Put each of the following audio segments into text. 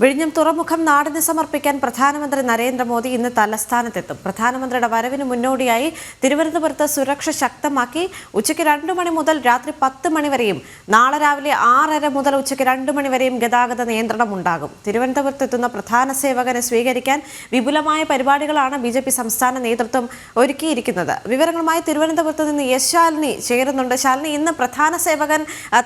വിഴിഞ്ഞം തുറമുഖം നാടിന് സമർപ്പിക്കാൻ പ്രധാനമന്ത്രി നരേന്ദ്രമോദി ഇന്ന് തലസ്ഥാനത്തെത്തും. പ്രധാനമന്ത്രിയുടെ വരവിന് മുന്നോടിയായി തിരുവനന്തപുരത്ത് സുരക്ഷ ശക്തമാക്കി. ഉച്ചയ്ക്ക് 2 മണി മുതൽ രാത്രി 10 മണി വരെയും നാളെ രാവിലെ 6:30 മുതൽ ഉച്ചയ്ക്ക് 2 മണി വരെയും ഗതാഗത നിയന്ത്രണം ഉണ്ടാകും. തിരുവനന്തപുരത്തെത്തുന്ന പ്രധാന സേവകനെ സ്വീകരിക്കാൻ വിപുലമായ പരിപാടികളാണ് BJP സംസ്ഥാന നേതൃത്വം ഒരുക്കിയിരിക്കുന്നത്. വിവരങ്ങളുമായി തിരുവനന്തപുരത്ത് നിന്ന് എസ് ശാലിനി ചേരുന്നുണ്ട്. ശാലിനി, ഇന്ന് പ്രധാന സേവകൻ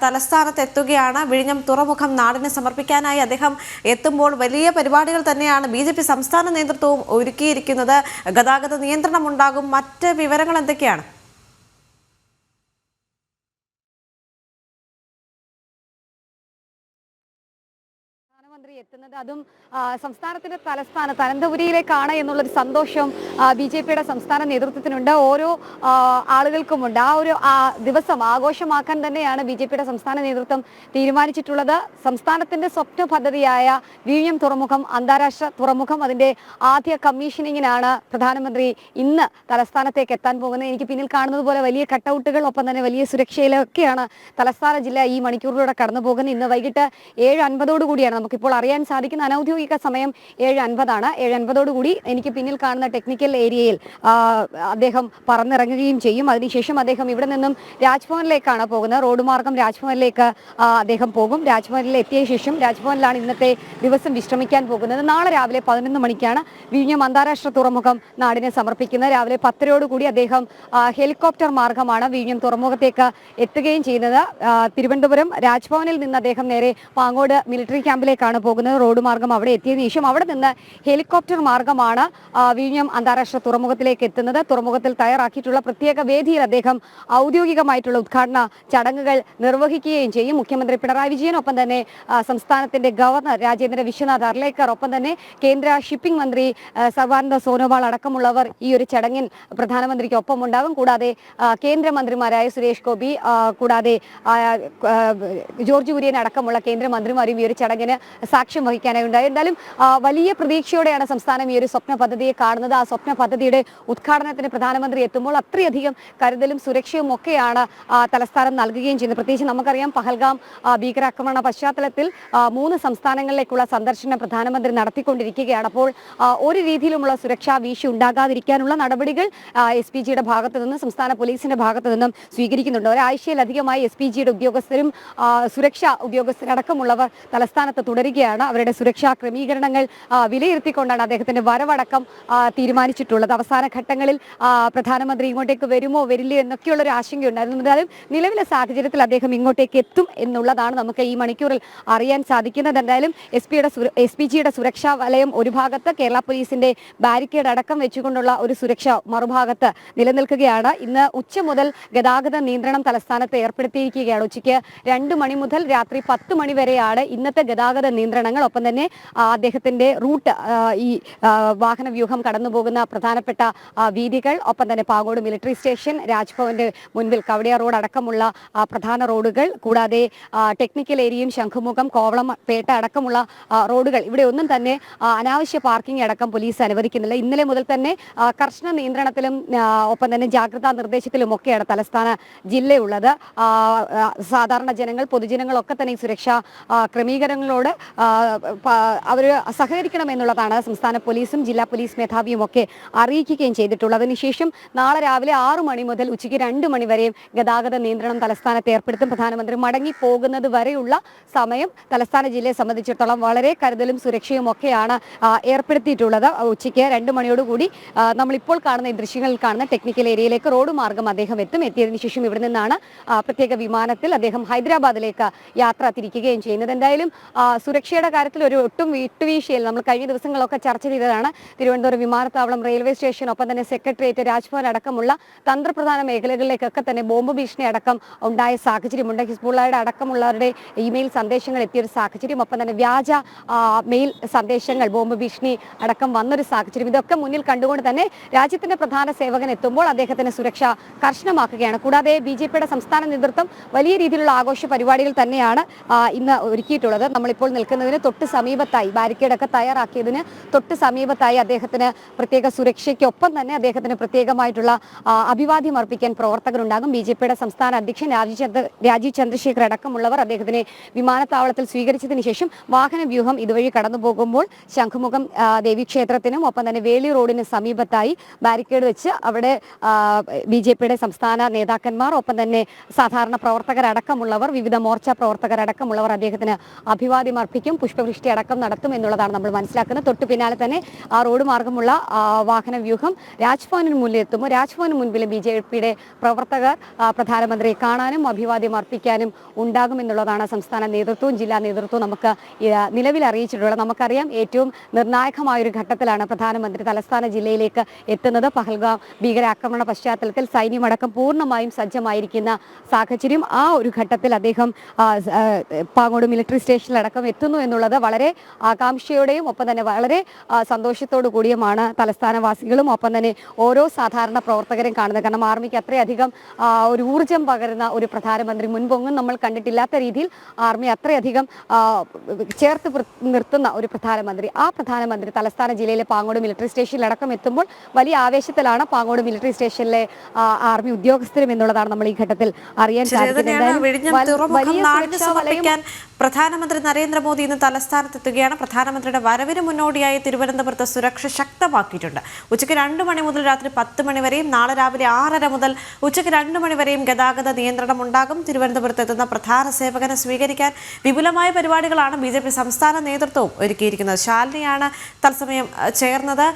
തലസ്ഥാനത്ത് എത്തുകയാണ്. വിഴിഞ്ഞം തുറമുഖം നാടിന് സമർപ്പിക്കാനായി അദ്ദേഹം എത്തുമ്പോൾ വലിയ പരിപാടികൾ തന്നെയാണ് BJP സംസ്ഥാന നേതൃത്വവും ഒരുക്കിയിരിക്കുന്നത്. ഗതാഗത നിയന്ത്രണം ഉണ്ടാകും. മറ്റ് വിവരങ്ങൾ എന്തൊക്കെയാണ്? എത്തുന്നത് അതും സംസ്ഥാനത്തിന്റെ തലസ്ഥാനത്ത് അനന്തപുരിയിലേക്കാണ് എന്നുള്ളൊരു സന്തോഷം BJPയുടെ സംസ്ഥാന നേതൃത്വത്തിനുണ്ട്, ഓരോ ആളുകൾക്കുമുണ്ട്. ആ ഒരു ദിവസം ആഘോഷമാക്കാൻ തന്നെയാണ് BJPയുടെ സംസ്ഥാന നേതൃത്വം തീരുമാനിച്ചിട്ടുള്ളത്. സംസ്ഥാനത്തിന്റെ സ്വപ്ന പദ്ധതിയായ വിഴിഞ്ഞം തുറമുഖം, അന്താരാഷ്ട്ര തുറമുഖം, അതിന്റെ ആദ്യ കമ്മീഷനിങ്ങിനാണ് പ്രധാനമന്ത്രി ഇന്ന് തലസ്ഥാനത്തേക്ക് എത്താൻ പോകുന്നത്. എനിക്ക് പിന്നിൽ കാണുന്നത് പോലെ വലിയ കട്ടൗട്ടുകൾ, ഒപ്പം തന്നെ വലിയ സുരക്ഷയിലൊക്കെയാണ് തലസ്ഥാന ജില്ല ഈ മണിക്കൂറിലൂടെ കടന്നു പോകുന്നത്. ഇന്ന് വൈകിട്ട് 7:50 നമുക്കിപ്പോൾ അറിയാൻ സാധിക്കുന്ന അനൌദ്യോഗിക സമയം 7:50 7:50 എനിക്ക് പിന്നിൽ കാണുന്ന ടെക്നിക്കൽ ഏരിയയിൽ അദ്ദേഹം പറന്നിറങ്ങുകയും ചെയ്യും. അതിനുശേഷം അദ്ദേഹം ഇവിടെ നിന്നും രാജ്ഭവനിലേക്കാണ് പോകുന്നത്. റോഡ് മാർഗം രാജ്ഭവനിലേക്ക് അദ്ദേഹം പോകും. രാജ്ഭവനിൽ എത്തിയ ശേഷം രാജ്ഭവനിലാണ് ഇന്നത്തെ ദിവസം വിശ്രമിക്കാൻ പോകുന്നത്. നാളെ രാവിലെ 11 മണിക്കാണ് വിഴിഞ്ഞം അന്താരാഷ്ട്ര തുറമുഖം നാടിനെ സമർപ്പിക്കുന്നത്. രാവിലെ 10:30 അദ്ദേഹം ഹെലികോപ്റ്റർ മാർഗമാണ് വിഴിഞ്ഞം തുറമുഖത്തേക്ക് എത്തുകയും ചെയ്യുന്നത്. തിരുവനന്തപുരം രാജ്ഭവനിൽ നിന്ന് അദ്ദേഹം നേരെ പാങ്ങോട് മിലിറ്ററി ക്യാമ്പിലേക്കാണ് പോകുന്നത്. റോഡ് മാർഗം അവിടെ എത്തിയതിനു ശേഷം അവിടെ നിന്ന് ഹെലികോപ്റ്റർ മാർഗമാണ് വിഴിഞ്ഞം അന്താരാഷ്ട്ര തുറമുഖത്തിലേക്ക് എത്തുന്നത്. തുറമുഖത്തിൽ തയ്യാറാക്കിയിട്ടുള്ള പ്രത്യേക വേദിയിൽ അദ്ദേഹം ഔദ്യോഗികമായിട്ടുള്ള ഉദ്ഘാടന ചടങ്ങുകൾ നിർവഹിക്കുകയും ചെയ്യും. മുഖ്യമന്ത്രി പിണറായി വിജയൻ, ഒപ്പം തന്നെ സംസ്ഥാനത്തിന്റെ ഗവർണർ രാജേന്ദ്ര വിശ്വനാഥ് അർലേക്കർ, ഒപ്പം തന്നെ കേന്ദ്ര ഷിപ്പിംഗ് മന്ത്രി സർബാനന്ദ സോനോവാൾ അടക്കമുള്ളവർ ഈ ഒരു ചടങ്ങിൽ പ്രധാനമന്ത്രിക്ക് ഒപ്പം ഉണ്ടാകും. കൂടാതെ കേന്ദ്രമന്ത്രിമാരായ സുരേഷ് ഗോപി, കൂടാതെ ജോർജ് കുര്യൻ അടക്കമുള്ള കേന്ദ്രമന്ത്രിമാരും ഈ ഒരു ചടങ്ങിന് സാക്ഷ്യം വഹിക്കാനായി ഉണ്ടായി. എന്തായാലും വലിയ പ്രതീക്ഷയോടെയാണ് സംസ്ഥാനം ഈ ഒരു സ്വപ്ന പദ്ധതിയെ കാണുന്നത്. ആ സ്വപ്ന പദ്ധതിയുടെ ഉദ്ഘാടനത്തിന് പ്രധാനമന്ത്രി എത്തുമ്പോൾ അത്രയധികം കരുതലും സുരക്ഷയും ഒക്കെയാണ് തലസ്ഥാനം നൽകുകയും ചെയ്യുന്നത്. പ്രത്യേകിച്ച് നമുക്കറിയാം, പഹൽഗാം ഭീകരാക്രമണ പശ്ചാത്തലത്തിൽ 3 സംസ്ഥാനങ്ങളിലേക്കുള്ള സന്ദർശനം പ്രധാനമന്ത്രി നടത്തിക്കൊണ്ടിരിക്കുകയാണ്. അപ്പോൾ ഒരു രീതിയിലുമുള്ള സുരക്ഷാ വീഴ്ച ഉണ്ടാകാതിരിക്കാനുള്ള നടപടികൾ SPGയുടെ ഭാഗത്തു നിന്നും സംസ്ഥാന പോലീസിന്റെ ഭാഗത്തു നിന്നും സ്വീകരിക്കുന്നുണ്ട്. ഒരാഴ്ചയിലധികമായി SPGയുടെ ഉദ്യോഗസ്ഥരും സുരക്ഷാ ഉദ്യോഗസ്ഥരടക്കമുള്ളവർ തലസ്ഥാനത്ത് തുടരുകയാണ്. അവരുടെ സുരക്ഷാ ക്രമീകരണങ്ങൾ വിലയിരുത്തിക്കൊണ്ടാണ് അദ്ദേഹത്തിന്റെ വരവടക്കം തീരുമാനിച്ചിട്ടുള്ളത്. അവസാന ഘട്ടങ്ങളിൽ പ്രധാനമന്ത്രി ഇങ്ങോട്ടേക്ക് വരുമോ വരില്ലയോ എന്നൊക്കെയുള്ളൊരു ആശങ്കയുണ്ടായിരുന്നു. എന്തായാലും നിലവിലെ സാഹചര്യത്തിൽ അദ്ദേഹം ഇങ്ങോട്ടേക്ക് എത്തും എന്നുള്ളതാണ് നമുക്ക് ഈ മണിക്കൂറിൽ അറിയാൻ സാധിക്കുന്നത്. എന്തായാലും SPGയുടെ സുരക്ഷാ വലയം ഒരു ഭാഗത്ത്, കേരള പോലീസിന്റെ ബാരിക്കേഡ് അടക്കം വെച്ചുകൊണ്ടുള്ള ഒരു സുരക്ഷ മറുഭാഗത്ത് നിലനിൽക്കുകയാണ്. ഇന്ന് ഉച്ച മുതൽ ഗതാഗത നിയന്ത്രണം തലസ്ഥാനത്ത് ഏർപ്പെടുത്തിയിരിക്കുകയാണ്. ഉച്ചയ്ക്ക് 2 മണി മുതൽ രാത്രി 10 മണി വരെയാണ് ഇന്നത്തെ ഗതാഗത നിയന്ത്രണങ്ങൾ. ഒപ്പം തന്നെ അദ്ദേഹത്തിന്റെ റൂട്ട്, ഈ വാഹന വ്യൂഹം കടന്നുപോകുന്ന പ്രധാനപ്പെട്ട വീതികൾ, ഒപ്പം തന്നെ പാങ്ങോട് മിലിറ്ററി സ്റ്റേഷൻ, രാജ്ഭവന്റെ മുൻപിൽ കവടിയ റോഡ് അടക്കമുള്ള പ്രധാന റോഡുകൾ, കൂടാതെ ടെക്നിക്കൽ ഏരിയയും ശംഖുമുഖം, കോവളം, പേട്ട അടക്കമുള്ള റോഡുകൾ, ഇവിടെ ഒന്നും തന്നെ അനാവശ്യ പാർക്കിംഗ് അടക്കം പോലീസ് അനുവദിക്കുന്നില്ല. ഇന്നലെ മുതൽ തന്നെ കർശന നിയന്ത്രണത്തിലും ഒപ്പം തന്നെ ജാഗ്രതാ നിർദ്ദേശത്തിലും ഒക്കെയാണ് തലസ്ഥാന ജില്ലയുള്ളത്. സാധാരണ ജനങ്ങൾ, പൊതുജനങ്ങളൊക്കെ തന്നെ ഈ സുരക്ഷാ ക്രമീകരണങ്ങളോട് അവർ സഹകരിക്കണം എന്നുള്ളതാണ് സംസ്ഥാന പോലീസും ജില്ലാ പോലീസ് മേധാവിയും ഒക്കെ അറിയിക്കുകയും ചെയ്തിട്ടുള്ളത്. അതിനുശേഷം നാളെ രാവിലെ 6 മണി മുതൽ ഉച്ചയ്ക്ക് 2 മണി വരെയും ഗതാഗത നിയന്ത്രണം തലസ്ഥാനത്ത് ഏർപ്പെടുത്തും. പ്രധാനമന്ത്രി മടങ്ങി പോകുന്നത് വരെയുള്ള സമയം തലസ്ഥാന ജില്ലയെ സംബന്ധിച്ചിടത്തോളം വളരെ കരുതലും സുരക്ഷയും ഒക്കെയാണ് ഏർപ്പെടുത്തിയിട്ടുള്ളത്. ഉച്ചയ്ക്ക് 2 മണിയോടുകൂടി നമ്മളിപ്പോൾ കാണുന്ന ഈ ദൃശ്യങ്ങളിൽ കാണുന്ന ടെക്നിക്കൽ ഏരിയയിലേക്ക് റോഡ് മാർഗം അദ്ദേഹം എത്തും. എത്തിയതിനു ശേഷം ഇവിടെ നിന്നാണ് പ്രത്യേക വിമാനത്തിൽ അദ്ദേഹം ഹൈദരാബാദിലേക്ക് യാത്ര തിരിക്കുകയും ചെയ്യുന്നത്. എന്തായാലും സുരക്ഷയുടെ കാര്യത്തിൽ ഒരു ഒട്ടും വിട്ടുവീഴ്ചയിൽ നമ്മൾ കഴിഞ്ഞ ദിവസങ്ങളൊക്കെ ചർച്ച ചെയ്തതാണ്. തിരുവനന്തപുരം വിമാനത്താവളം, റെയിൽവേ സ്റ്റേഷൻ, ഒപ്പം തന്നെ സെക്രട്ടേറിയറ്റ്, രാജ്ഭവൻ അടക്കമുള്ള തന്ത്രപ്രധാന മേഖലകളിലേക്കൊക്കെ തന്നെ ബോംബ് ഭീഷണി അടക്കം ഉണ്ടായ സാഹചര്യമുണ്ട്. ഹിസ്ബുള്ളയുടെ അടക്കമുള്ളവരുടെ ഇമെയിൽ സന്ദേശങ്ങൾ എത്തിയൊരു സാഹചര്യം, ഒപ്പം തന്നെ വ്യാജ മെയിൽ സന്ദേശങ്ങൾ, ബോംബ് ഭീഷണി അടക്കം വന്നൊരു സാഹചര്യം, ഇതൊക്കെ മുന്നിൽ കണ്ടുകൊണ്ട് തന്നെ രാജ്യത്തിന്റെ പ്രധാന സേവകൻ എത്തുമ്പോൾ അദ്ദേഹത്തിന്റെ സുരക്ഷ കർശനമാക്കുകയാണ്. കൂടാതെ BJPയുടെ സംസ്ഥാന നേതൃത്വം വലിയ രീതിയിലുള്ള ആഘോഷ പരിപാടികൾ തന്നെയാണ് ഇന്ന് ഒരുക്കിയിട്ടുള്ളത്. നമ്മളിപ്പോൾ നിൽക്കുന്നതിന് തൊട്ട് സമീപത്തായി ബാരിക്കേഡൊക്കെ തയ്യാറാക്കിയതിന് തൊട്ട് സമീപത്തായി അദ്ദേഹത്തിന് പ്രത്യേക സുരക്ഷയ്ക്കൊപ്പം തന്നെ അദ്ദേഹത്തിന് പ്രത്യേകമായിട്ടുള്ള അഭിവാദ്യം അർപ്പിക്കാൻ പ്രവർത്തകരുണ്ടാകും. BJPയുടെ സംസ്ഥാന അധ്യക്ഷൻ രാജീവ് ചന്ദ്രശേഖർ അടക്കമുള്ളവർ അദ്ദേഹത്തിനെ വിമാനത്താവളത്തിൽ സ്വീകരിച്ചതിന് ശേഷം വാഹന വ്യൂഹം ഇതുവഴി കടന്നു പോകുമ്പോൾ ശംഖുമുഖം ദേവീക്ഷേത്രത്തിനും ഒപ്പം തന്നെ വേളി റോഡിന് സമീപത്തായി ബാരിക്കേഡ് വെച്ച് അവിടെ BJPയുടെ സംസ്ഥാന നേതാക്കന്മാർ ഒപ്പം തന്നെ സാധാരണ പ്രവർത്തകരടക്കമുള്ളവർ വിവിധ മോർച്ച പ്രവർത്തകരടക്കമുള്ളവർ അദ്ദേഹത്തിന് അഭിവാദ്യം അർപ്പിക്കും, പുഷ്പവൃഷ്ടി അടക്കം നടത്തും എന്നുള്ളതാണ് നമ്മൾ മനസ്സിലാക്കുന്നത്. തൊട്ടു പിന്നാലെ തന്നെ ആ റോഡ് മാർഗമുള്ള വാഹന വ്യൂഹം രാജ്ഭവനിന് മുന്നിൽ എത്തുമ്പോൾ രാജ്ഭവന് മുൻപിൽ BJPയുടെ പ്രവർത്തകർ പ്രധാനമന്ത്രിയെ കാണാനും അഭിവാദ്യം അർപ്പിക്കാനും ഉണ്ടാകുമെന്നുള്ളതാണ് സംസ്ഥാന നേതൃത്വവും ജില്ലാ നേതൃത്വവും നമുക്ക് നിലവിൽ അറിയിച്ചിട്ടുള്ളത്. നമുക്കറിയാം ഏറ്റവും നിർണായകമായൊരു ഘട്ടത്തിലാണ് പ്രധാനമന്ത്രി തലസ്ഥാന ജില്ലയിലേക്ക് എത്തുന്നത്. പഹൽഗാം ഭീകരാക്രമണ പശ്ചാത്തലത്തിൽ സൈന്യമടക്കം പൂർണ്ണമായും സജ്ജമായിരിക്കുന്ന സാഹചര്യം. ആ ഒരു ഘട്ടത്തിൽ അദ്ദേഹം പാങ്ങോട് മിലിറ്ററി സ്റ്റേഷനിലടക്കം എത്തുന്നു എന്നുള്ളത് വളരെ ആകാംക്ഷയോടെയും ഒപ്പം തന്നെ വളരെ സന്തോഷത്തോടു കൂടിയുമാണ് തലസ്ഥാനവാസികളും ഒപ്പം തന്നെ ഓരോ സാധാരണ പ്രവർത്തകരും കാണുന്നത്. കാരണം ആർമിക്ക് അത്രയധികം ഒരു ഊർജം പകരുന്ന ഒരു പ്രധാനമന്ത്രി മുൻപൊന്നും നമ്മൾ കണ്ടിട്ടില്ലാത്ത രീതിയിൽ ആർമി അത്രയധികം ചേർത്ത് നിർത്തുന്ന ഒരു പ്രധാനമന്ത്രി. ആ പ്രധാനമന്ത്രി തലസ്ഥാന ജില്ലയിലെ പാങ്ങോട് മിലിറ്ററി സ്റ്റേഷനിലടക്കം എത്തുമ്പോൾ വലിയ ആവേശത്തിലാണ് പാങ്ങോട് മിലിറ്ററി സ്റ്റേഷനിലെ ആർമി ഉദ്യോഗസ്ഥരും എന്നുള്ളതാണ് നമ്മൾ ഈ ഘട്ടത്തിൽ അറിയാൻ സാധിക്കുന്നത്. പ്രധാനമന്ത്രി നരേന്ദ്രമോദി ഇന്ന് തലസ്ഥാനത്തെത്തുകയാണ്. പ്രധാനമന്ത്രിയുടെ വരവിന് മുന്നോടിയായി തിരുവനന്തപുരത്ത് സുരക്ഷ ശക്തമാക്കിയിട്ടുണ്ട്. ഉച്ചയ്ക്ക് 2 മണി മുതൽ രാത്രി 10 മണി വരെയും നാളെ രാവിലെ 6:30 മുതൽ ഉച്ചയ്ക്ക് 2 മണി വരെയും ഗതാഗത നിയന്ത്രണം ഉണ്ടാകും. തിരുവനന്തപുരത്ത് എത്തുന്ന പ്രധാന സേവകനെ സ്വീകരിക്കാൻ വിപുലമായ പരിപാടികളാണ് BJP സംസ്ഥാന നേതൃത്വവും ഒരുക്കിയിരിക്കുന്നത്. ശാലിനിയാണ് തത്സമയം ചേർന്നത്.